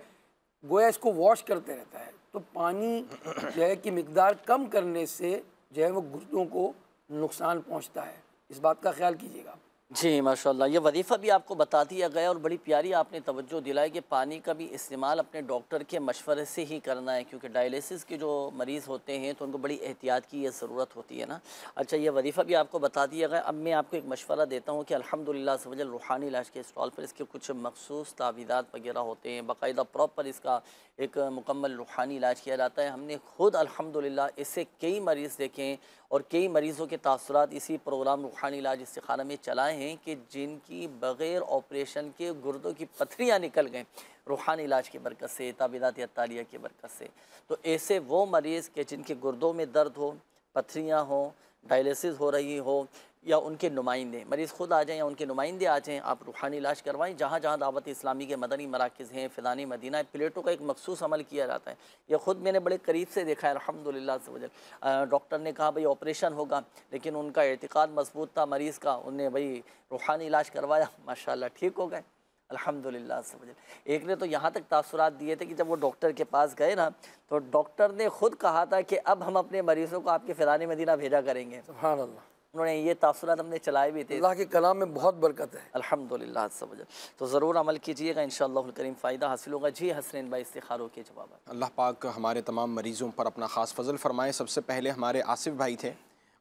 गोया इसको वॉश करते रहता है। तो पानी जो है कि मिक़दार कम करने से जो है वो गुर्दों को नुकसान पहुंचता है, इस बात का ख्याल कीजिएगा। जी माशाअल्लाह, ये वजीफ़ा भी आपको बता दिया गया और बड़ी प्यारी आपने तवज्जो दिलाई कि पानी का भी इस्तेमाल अपने डॉक्टर के मशवरे से ही करना है, क्योंकि डायलिसिस के जो मरीज़ होते हैं तो उनको बड़ी एहतियात की ये ज़रूरत होती है ना। अच्छा, ये वजीफ़ा भी आपको बता दिया गया। अब मैं आपको एक मशवरा देता हूँ कि अल्हम्दुलिल्लाह से वजल रूहानी इलाज के स्टॉल पर इसके कुछ मखसूस तावीज़ात वगैरह होते हैं, बाकायदा प्रॉपर इसका एक मुकम्मल रूहानी इलाज किया जाता है। हमने ख़ुद अल्हम्दुलिल्लाह इससे कई मरीज़ देखें और कई मरीज़ों के तासुरात इसी प्रोग्राम रूहानी इलाज इस्तिखारा में चलाए हैं कि जिनकी बग़ैर ऑपरेशन के गुर्दों की पथरियाँ निकल गए रूहानी इलाज की बरकत से, ताबीदात अत्तारिया की बरकत से। तो ऐसे वो मरीज़ के जिनके गुर्दों में दर्द हो, पथरियाँ हों, डायलिसिस हो रही हो या उनके नुमाइंदे, मरीज़ ख़ुद आ जाएँ या उनके नुमाइंदे आ जाएँ, आप रूहानी इलाज करवाएं। जहाँ जहाँ दावत इस्लामी के मदनी मराकज़ हैं, फ़िज़ान मदीना, प्लेटों का एक मखसूस अमल किया जाता है। यह ख़ुद मैंने बड़े करीब से देखा है अल्हम्दुलिल्लाह से वजह। डॉक्टर ने कहा भाई ऑपरेशन होगा, लेकिन उनका एतिक़ाद मज़बूत था मरीज़ का, उनने भाई रूहानी इलाज करवाया, माशाअल्लाह ठीक हो गए अल्हम्दुलिल्लाह से वजह। एक ने तो यहाँ तक तासुरात दिए थे कि जब वो डॉक्टर के पास गए ना, तो डॉक्टर ने ख़ुद कहा था कि अब हम अपने मरीज़ों को आपके फ़िज़ान मदीना भेजा करेंगे। सुभान अल्लाह। उन्होंने ये तासुरात हमने चलाए भी थे। अल्लाह के कलाम में बहुत बरकत है अल्हम्दुलिल्लाह से वजह। तो ज़रूर अमल कीजिएगा, इंशाअल्लाह करीम फ़ायदा हासिल होगा। जी हसनैन भाई, इस्तिखारों के जवाब। अल्लाह पाक हमारे तमाम मरीज़ों पर अपना ख़ास फ़ज़ल फ़रमाए। सबसे पहले हमारे आसिफ भाई थे,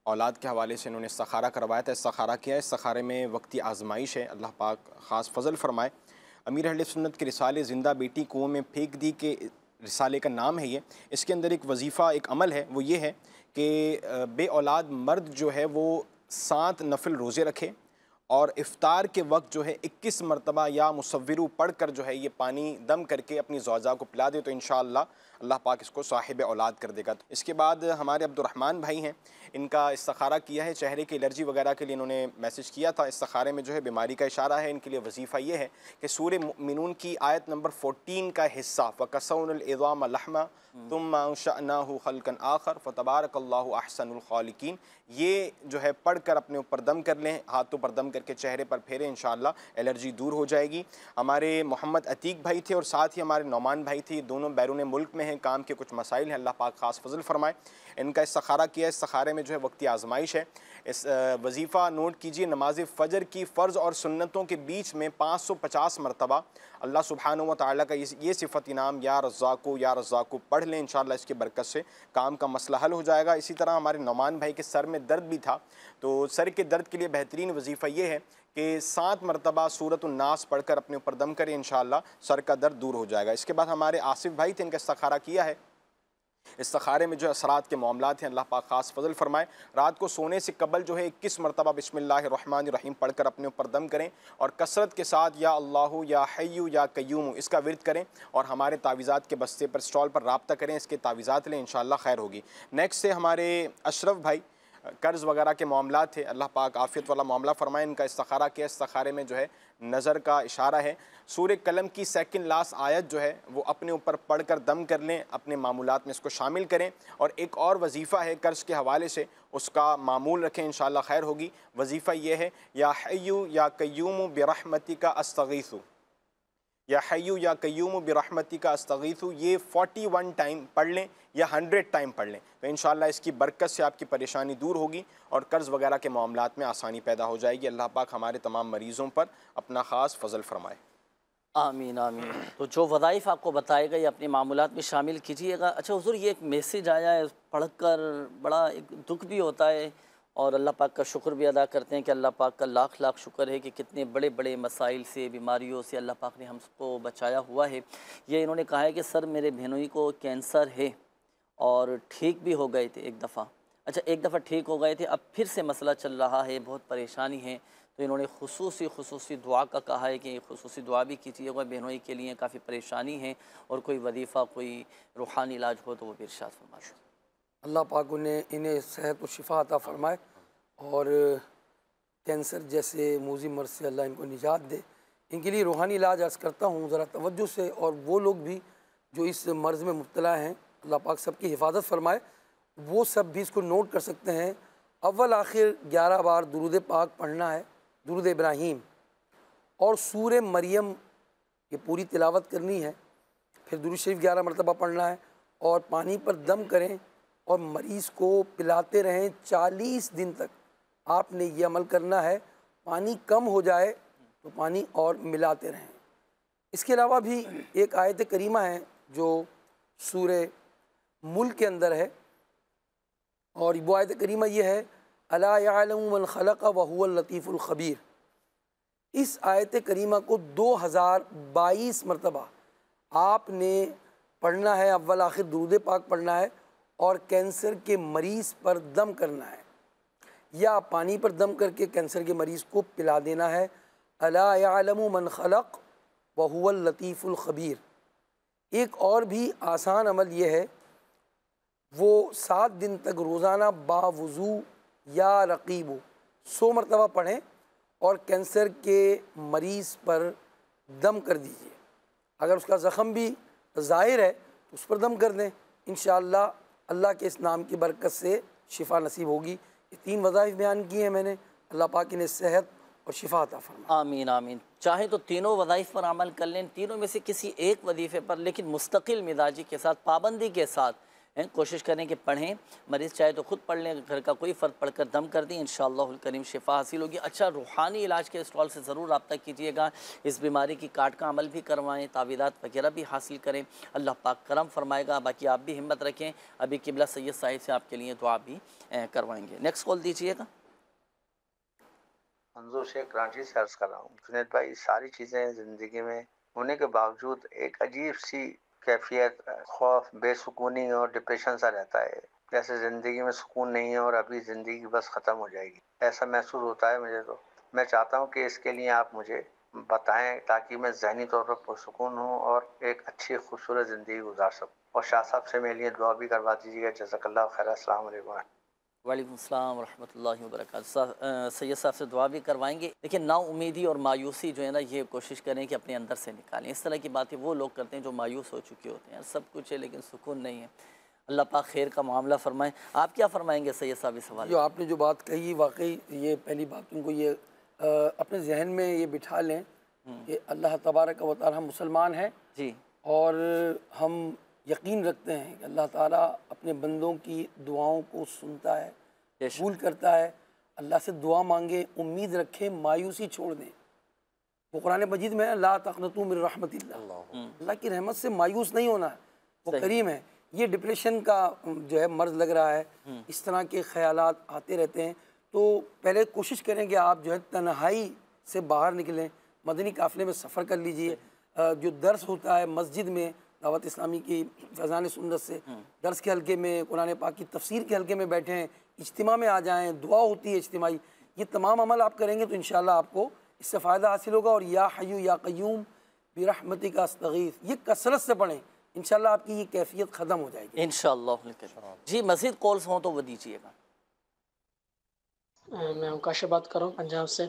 औलाद के हवाले से इन्होंने इस्तिखारा करवाया था, इस्तिखारा किया। इस्तिखारे में वक्ती आजमाइश है, अल्लाह पाक ख़ास फ़ज़ल फ़रमाए। अमीर अहले सुन्नत के रिसाले ज़िंदा बेटी कुओं में फेंक दी के रिसाले का नाम है ये। इसके अंदर एक वजीफ़ा, एक अमल है, वो ये है कि बे औलाद मर्द जो है वो 7 नफिल रोज़े रखे और इफ़्तार के वक्त जो है 21 मरतबा या मुसव्विरू पढ़ कर जो है ये पानी दम करके अपनी ज़ौजा को पिला दे, तो इंशाअल्लाह अल्लाह पाक इसको साहिब औलाद कर देगा। इसके बाद हमारे अब्दुर्रहमान भाई हैं, इनका इस्तिखारा किया है, चेहरे की एलर्जी वगैरह के लिए इन्होंने मैसेज किया था। इस्तिखारे में जो है बीमारी का इशारा है। इनके लिए वजीफ़ा ये है कि सूरह मुमिनून की आयत नंबर 14 का हिस्सा फ़कसौनुल इज़ाम लहमा तुम्मा अंशअनाहु खल्कन आखर फ़तबारकल्लाहु अहसनुल खालिकीन, ये जो है पढ़ कर अपने ऊपर दम कर लें, हाथों पर दम करके चेहरे पर फेरें, इंशाअल्लाह एलर्जी दूर हो जाएगी। हमारे मोहम्मद अतीक भाई थे और साथ ही हमारे नौमान भाई थे, दोनों बैरून मुल्क में हैं, काम के कुछ मसाइल हैं, अल्लाह पाक ख़ास फ़ज़ल फ़रमाए। इनका इस्तिखारा किया, इस्तिखारे में जो है वक्ती आजमाइश है। इस वजीफ़ा नोट कीजिए, नमाज फ़जर की फ़र्ज़ और सुन्नतों के बीच में 550 मरतबा अल्लाह सुब्हानहू व तआला का ये सिफ़त इनाम या रज़्ज़ाक़ु पढ़ लें, इंशाअल्लाह इसकी बरकत से काम का मसला हल हो जाएगा। इसी तरह हमारे नौमान भाई के सर में दर्द भी था, तो सर के दर्द के लिए बेहतरीन वजीफ़ा ये है कि 7 मरतबा सूरत नास पढ़कर अपने ऊपर दम करें, इंशाअल्लाह सर का दर्द दूर हो जाएगा। इसके बाद हमारे आसिफ भाई थे, इनका इस्तिखारा किया है। इस्तिखारे में जो असरात के मामलात हैं, अल्लाह पाक ख़ास फ़ज़ल फ़रमाए। रात को सोने से कबल जो है 21 मरतबा बिस्मिल्लाहिर्रहमानिर्रहीम पढ़कर अपने ऊपर दम करें और कसरत के साथ या अल्लाहु या हय्यु या कय्यूम इसका विर्द करें और हमारे तावीज़ात के बस्ते पर स्टॉल पर राब्ता करें, इसके तावीज़ात लें, इंशाअल्लाह खैर होगी। नेक्स्ट से हमारे अशरफ भाई, कर्ज़ वगैरह के मामलात थे, अल्लाह पाक आफ़ियत वाला मामला फ़रमाए। इनका इस्तिखारा किया, इस्तिखारे में जो है नज़र का इशारा है। सूरह कलम की सेकंड लास्ट आयत जो है वो अपने ऊपर पढ़ कर दम कर लें, अपने मामूलात में इसको शामिल करें। और एक और वजीफ़ा है कर्ज़ के हवाले से, उसका मामूल रखें, इंशाअल्लाह खैर होगी। वजीफ़ा ये है, या हय्यु या कय्यूम बिरहमतिका अस्तगीथु, या हय्यु या कय्यूम बिरहमतिका अस्तगीथु, ये 41 टाइम पढ़ लें या 100 टाइम पढ़ लें, तो इंशाअल्लाह इसकी बरकत से आपकी परेशानी दूर होगी और कर्ज़ वगैरह के मामलात में आसानी पैदा हो जाएगी। अल्लाह पाक हमारे तमाम मरीज़ों पर अपना ख़ास फ़ज़ल फ़रमाए। आमीन आमीन। तो जो वज़ाइफ़ आपको बताए गए अपने मामूलात में शामिल कीजिएगा। अच्छा हुज़ूर, ये एक मैसेज आया है, पढ़कर बड़ा एक दुख भी होता है और अल्लाह पाक का शुक्र भी अदा करते हैं कि अल्लाह पाक का लाख लाख शुक्र है कि कितने बड़े बड़े मसाइल से, बीमारियों से अल्लाह पाक ने हमको बचाया हुआ है। ये इन्होंने कहा है कि सर मेरे बहनोई को कैंसर है और ठीक भी हो गए थे एक दफ़ा। अच्छा, एक दफ़ा ठीक हो गए थे, अब फिर से मसला चल रहा है, बहुत परेशानी है। तो इन्होंने खुसूसी दुआ का कहा है कि खुसूसी दुआ भी कीजिएगा बहनोई के लिए, काफ़ी परेशानी है और कोई वजीफ़ा, कोई रूहानी इलाज हो तो वो भी इरशाद फरमाए। अल्लाह पाक इन्हें सेहत व शिफा अता फ़रमाए और कैंसर जैसे मूज़ी मर्ज़ से अल्लाह इनको निजात दे। इनके लिए रूहानी इलाज अर्ज़ करता हूँ ज़रा तवज्जो से, और वो लोग भी जो इस मर्ज़ में मुब्तला हैं, अल्लाह पाक सबकी हिफाजत फ़रमाए। वो सब भी इसको नोट कर सकते हैं। अव्वल आखिर 11 बार दुरूद पाक पढ़ना है, दुरूद इब्राहीम, और सूरह मरियम ये पूरी तिलावत करनी है। फिर दुरूद शरीफ 11 मरतबा पढ़ना है और पानी पर दम करें और मरीज़ को पिलाते रहें 40 दिन तक। आपने ये अमल करना है। पानी कम हो जाए तो पानी और मिलाते रहें। इसके अलावा भी एक आयत करीमा है जो सूरह मुल्क के अंदर है, और वो आयत करीमा ये है, अला यअलमु मन खलक़ व हुवल लतीफ़ुल ख़बीर। इस आयत करीमा को 2022 मरतबा आपने पढ़ना है। अव्वल आखिर दुरूद पाक पढ़ना है और कैंसर के मरीज़ पर दम करना है या पानी पर दम करके कैंसर के मरीज़ को पिला देना है। अला यअलमु मन खलक़ व हुवल लतीफ़ुल ख़बीर। एक और भी आसान अमल ये है, वो 7 दिन तक रोज़ाना बावुज़ू या रक़ीबो 100 मरतबा पढ़ें और कैंसर के मरीज़ पर दम कर दीजिए। अगर उसका ज़ख़म भी ज़ाहिर है तो उस पर दम कर दें, इंशाअल्लाह अल्लाह के इस नाम की बरकत से शिफा नसीब होगी। ये 3 वज़ाइफ बयान किए हैं मैंने, अल्लाह पाक इन्हें सेहत और शिफा अता फरमाए। आमीन आमीन। चाहे तो तीनों वज़ाइफ पर अमल कर लें, तीनों में से किसी एक वजीफ़े पर, लेकिन मुस्तकिल मिजाजी के साथ, पाबंदी के साथ कोशिश करें कि पढ़ें। मरीज़ चाहे तो ख़ुद पढ़ लें, घर का कोई फ़र्द पढ़कर दम कर दें, इंशाअल्लाहुल करीम शिफा हासिल होगी। अच्छा, रूहानी इलाज के स्टॉल से ज़रूर रब्ता कीजिएगा, इस बीमारी की काट का अमल भी करवाएं, तावीज़ात वगैरह भी हासिल करें, अल्लाह पाक करम फरमाएगा। बाकी आप भी हिम्मत रखें, अभी किबला सैयद साहिब से आपके लिए दुआ भी करवाएंगे। नेक्स्ट कॉल दीजिएगा। मंजूर शेख कराची से अर्ज़ कर रहा हूँ। जुनैद भाई, सारी चीज़ें ज़िंदगी में होने के बावजूद एक अजीब सी कैफियत, खौफ, बेसुकूनी और डिप्रेशन सा रहता है, जैसे ज़िंदगी में सुकून नहीं है और अभी ज़िंदगी बस ख़त्म हो जाएगी, ऐसा महसूस होता है मुझे। तो मैं चाहता हूँ कि इसके लिए आप मुझे बताएं ताकि मैं ज़हनी तौर पर पुरसुकून हूँ और एक अच्छी खूबसूरत ज़िंदगी गुजार सकूँ। और शाह साहब से मेरे लिए दुआ भी करवा दीजिएगा। जज़ाकल्लाह खैर। अस्सलाम वालेकुम। वालेकुम सलाम रहमतुल्लाहि व बरकातुहू। सैयद साहब से दुआ भी करवाएंगे, लेकिन नाउमीदी और मायूसी जो है ना, ये कोशिश करें कि अपने अंदर से निकालें। इस तरह की बातें वो लोग करते हैं जो मायूस हो चुके होते हैं, सब कुछ है लेकिन सुकून नहीं है। अल्लाह पाक खैर का मामला फरमाएं। आप क्या फरमाएंगे सैयद साहब इस हवाले? जो आपने जो बात कही, वाकई ये पहली बात उनको ये अपने जहन में ये बिठा लें कि अल्लाह तबारक व तआला, हम मुसलमान हैं जी, और हम यकीन रखते हैं कि अल्लाह ताला अपने बंदों की दुआओं को सुनता है, कबूल करता है। अल्लाह से दुआ मांगे, उम्मीद रखें, मायूसी छोड़ दें। वो कुरान मजीद में है, ला तक़नतू मिन रहमतिल्लाह, अल्लाह की रहमत से मायूस नहीं होना है, वो करीम है। ये डिप्रेशन का जो है मर्ज़ लग रहा है, इस तरह के ख़यालात आते रहते हैं, तो पहले कोशिश करें कि आप जो है तन्हाई से बाहर निकलें, मदनी काफ़िले में सफ़र कर लीजिए। जो दर्स होता है मस्जिद में, दावत इस्लामी की फैज़ान सुन्नत से दर्स के हल्के में, कुरान पाक की तफसीर के हल्के में बैठें, इज्तिमा में आ जाएँ, दुआ होती है इज्तिमाई। ये तमाम अमल आप करेंगे तो इंशाअल्लाह आपको इससे फ़ायदा हासिल होगा। और या हय्यू या क़य्यूम बिरहमतिका अस्तगीथ, ये कसरत से पढ़ें, इंशाअल्लाह आपकी ये कैफियत ख़त्म हो जाएगी इंशाअल्लाह। जी, मज़ीद कॉल्स हों तो वो दीजिएगा। मैं उकाश बात कर रहा हूँ पंजाब से।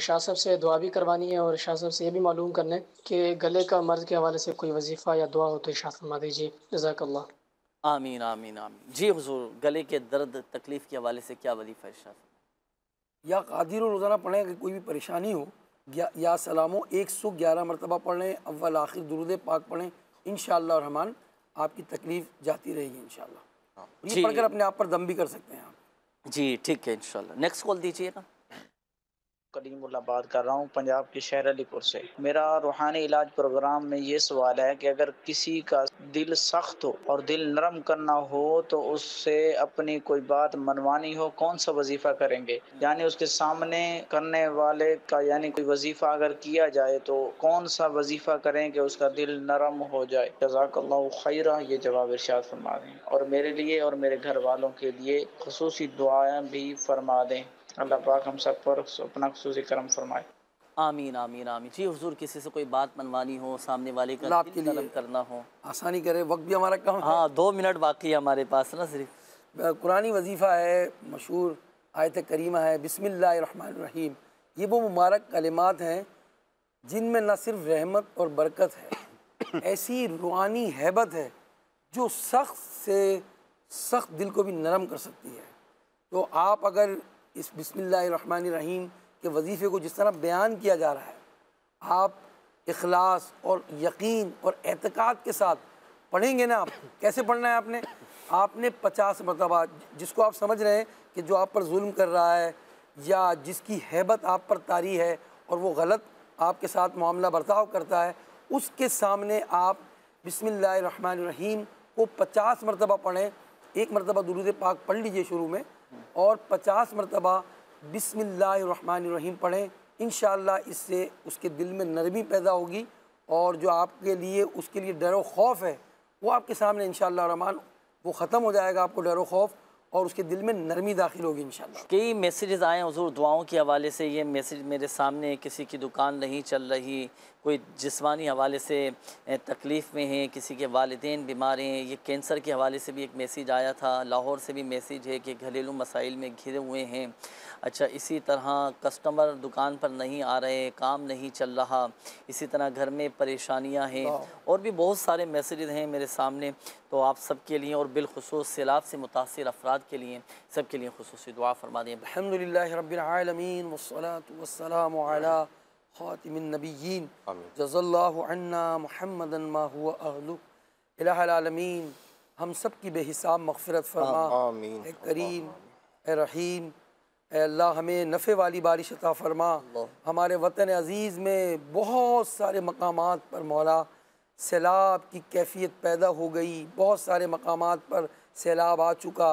शाह साहब से दुआ भी करवानी है और शाह साहब से ये भी मालूम करना है कि गले का मर्ज़ के हवाले से कोई वजीफ़ा या दुआ हो तो इरशाद फरमा दीजिए। जज़ाकल्लाह। आमीन आमीन आमीन। जी हुज़ूर, गले के दर्द तकलीफ़ के हवाले से क्या वजीफ़ा इरशाद? या कादिर रोज़ाना पढ़ें, अगर कोई भी परेशानी हो, या सलामो 111 मरतबा पढ़ लें, अव्वल आखिर दुरूद पाक पढ़ें, इंशाअल्लाह रहमान आपकी तकलीफ़ जाती रहेगी इंशाअल्लाह। ये पढ़कर अपने आप पर दम भी कर सकते हैं आप। जी ठीक है, इंशाल्लाह। नेक्स्ट कॉल दीजिएगा। कलीमुल्लाह बात कर रहा हूँ पंजाब के शहर अलीपुर से। मेरा रूहानी इलाज प्रोग्राम में ये सवाल है कि अगर किसी का दिल सख्त हो और दिल नरम करना हो तो उससे अपनी कोई बात मनवानी हो, कौन सा वजीफ़ा करेंगे? यानी उसके सामने करने वाले का यानी कोई वजीफ़ा अगर किया जाए तो कौन सा वजीफ़ा करें कि उसका दिल नरम हो जाए? जज़ाकल्लाहु खैरा, ये जवाब इरशाद फरमा दें और मेरे लिए और मेरे घर वालों के लिए खुसूसी दुआएं भी फरमा दें। अल्लाह पाक हम सब पर अपना खुसूसी करम फरमाए। आमीन आमीन आमीन। जी हुजूर, किसी से कोई बात मनवानी हो, सामने वाले का दिल नरम करना हो, आसानी करे, वक्त भी हमारा कम है। हाँ, 2 मिनट बाकी है हमारे पास ना। सिर्फ कुरानी वजीफ़ा है, मशहूर आयत करीमा है बिस्मिल्लाहिर्रहमानिर्रहीम। ये वो मुबारक कलिमात हैं जिनमें न सिर्फ रहमत और बरकत है, ऐसी रूहानी हैबत है जो सख्त से सख्त दिल को भी नरम कर सकती है। तो आप अगर इस बिस्मिल्लाहिर्रहमानिर्रहीम के वजीफ़े को जिस तरह बयान किया जा रहा है, आप इखलास और यकीन और एतकाद के साथ पढ़ेंगे ना। आप कैसे पढ़ना है? आपने 50 मरतबा, जिसको आप समझ रहे हैं कि जो आप पर जुल्म कर रहा है या जिसकी हैबत आप पर तारी है और वो गलत आपके साथ मामला बर्ताव करता है, उसके सामने आप बिस्मिल्लाहिर्रहमानिर्रहीम को 50 मरतबा पढ़ें। 1 मरतबा दुरूद पाक पढ़ लीजिए शुरू में और 50 मरतबा बिस्मिल्लाहिर्रहमानिर्रहीम पढ़ें। इंशाअल्लाह इससे उसके दिल में नरमी पैदा होगी और जो आपके लिए उसके लिए डर व खौफ है वो आपके सामने इंशाअल्लाह रहमान वो ख़त्म हो जाएगा। आपको डर व खौफ और उसके दिल में नरमी दाखिल होगी इंशाअल्लाह। कई मैसेजेस आए हुजूर दुआओं के हवाले से। ये मैसेज मेरे सामने, किसी की दुकान नहीं चल रही, कोई जिस्मानी हवाले से तकलीफ़ में है, किसी के वालिदैन बीमार हैं। ये कैंसर के हवाले से भी एक मैसेज आया था। लाहौर से भी मैसेज है कि घरेलू मसाइल में घिरे हुए हैं। अच्छा, इसी तरह कस्टमर दुकान पर नहीं आ रहे, काम नहीं चल रहा, इसी तरह घर में परेशानियां हैं, और भी बहुत सारे मैसेजेस हैं मेरे सामने। तो आप सबके लिए और बिलखुसूस सैलाब से मुतासिर अफराद के लिए, सबके लिए खुसूसी दुआ फरमा दें। अल्हम्दुलिल्लाहि रब्बिल आलमीन वस्सलातु वस्सलामु अला खातिमिन नबिय्यीन जज़ल्लाहु अन्ना मुहम्मदन मा हुवा अहलु इलाहिल आलमीन। हम सब की बेहिसाब मग़फ़िरत फरमा। आमीन। ए करीम, ए रहीम, ए अल्लाह हमें नफ़े वाली बारिश अता फ़रमा। हमारे वतन अज़ीज़ में बहुत सारे मकामात पर मौला सैलाब की कैफ़ियत पैदा हो गई। बहुत सारे मकामात पर सैलाब आ चुका।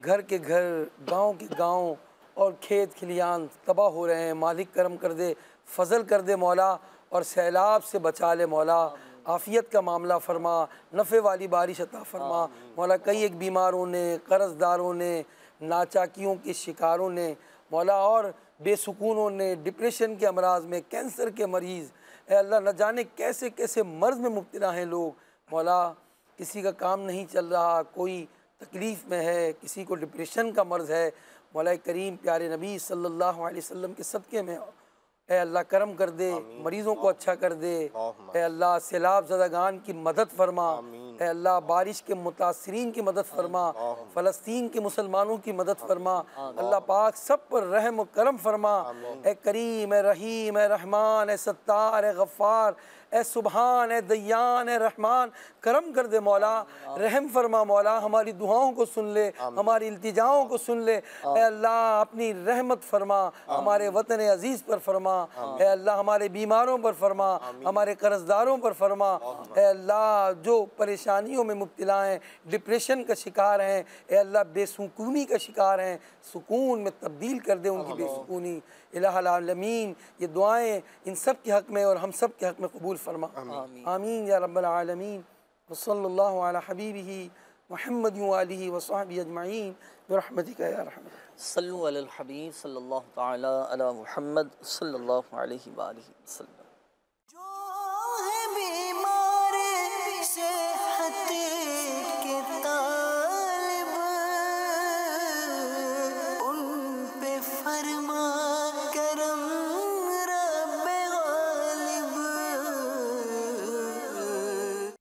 घर के घर, गांव के गांव और खेत खलियान तबाह हो रहे हैं। मालिक करम कर दे, फ़ज़ल कर दे मौला, और सैलाब से बचा ले मौला। आफ़ियत का मामला फरमा, नफ़े वाली बारिश अता फ़रमा मौला। कई एक बीमारों ने, कर्ज़दारों ने, नाचाकियों के शिकारों ने मौला, और बेसुकूनों ने, डिप्रेशन के अमराज में, कैंसर के मरीज़, ए अल्लाह न जाने कैसे कैसे मर्ज़ में मुब्तला हैं लोग मौला। किसी का काम नहीं चल रहा, कोई तकलीफ़ में है, किसी को डिप्रेशन का मर्ज़ है मौला करीम। प्यारे नबी सल्लल्लाहु अलैहि वसल्लम के सदक़े में ए अल्लाह करम कर दे, मरीज़ों को अच्छा कर दे। ए अल्लाह सैलाब ज़दागान की मदद फरमा। ए अल्लाह बारिश के मुतासिरीन की मदद फरमा। फ़लस्तीन के मुसलमानों की मदद फरमा। अल्लाह पाक सब पर रहम व करम फरमा। ए करीम, ए रहीम, ए रहमान, ए सत्तार, ए गफ़्फ़ार, ए सुबहान, ए दय्यान, ए रहमान, करम कर दे मौला, रहम फरमा मौला। हमारी दुआओं को सुन ले, हमारी इल्तिजाओं को सुन ले। ए अल्लाह अपनी रहमत फरमा हमारे वतन अज़ीज़ पर फरमा। ए अल्लाह हमारे बीमारों पर फरमा, हमारे कर्ज़दारों पर फरमा। ए अल्लाह जो परेशानियों में मुब्तला हैं, डिप्रेशन का शिकार हैं, ए अल्लाह बेसुकूनी का शिकार हैं, सुकून में तब्दील कर दे उनकी बेसुकूनी। इलाहुल आलमीन, ये दुआएं इन सब के हक़ में और हम सब के हक़ में कबूल फरमा। आमीन या रब्बल आलमीन। वसल्लल्लाहु अला हबीबिही मुहम्मद व आलिहि व सहबिही अजमईन बिरहमतिका या रहमान। सल्लु अलल हबीब सल्लल्लाहु तआला अला मुहम्मद सल्लल्लाहु अलैहि व आलिहि वसल्लम।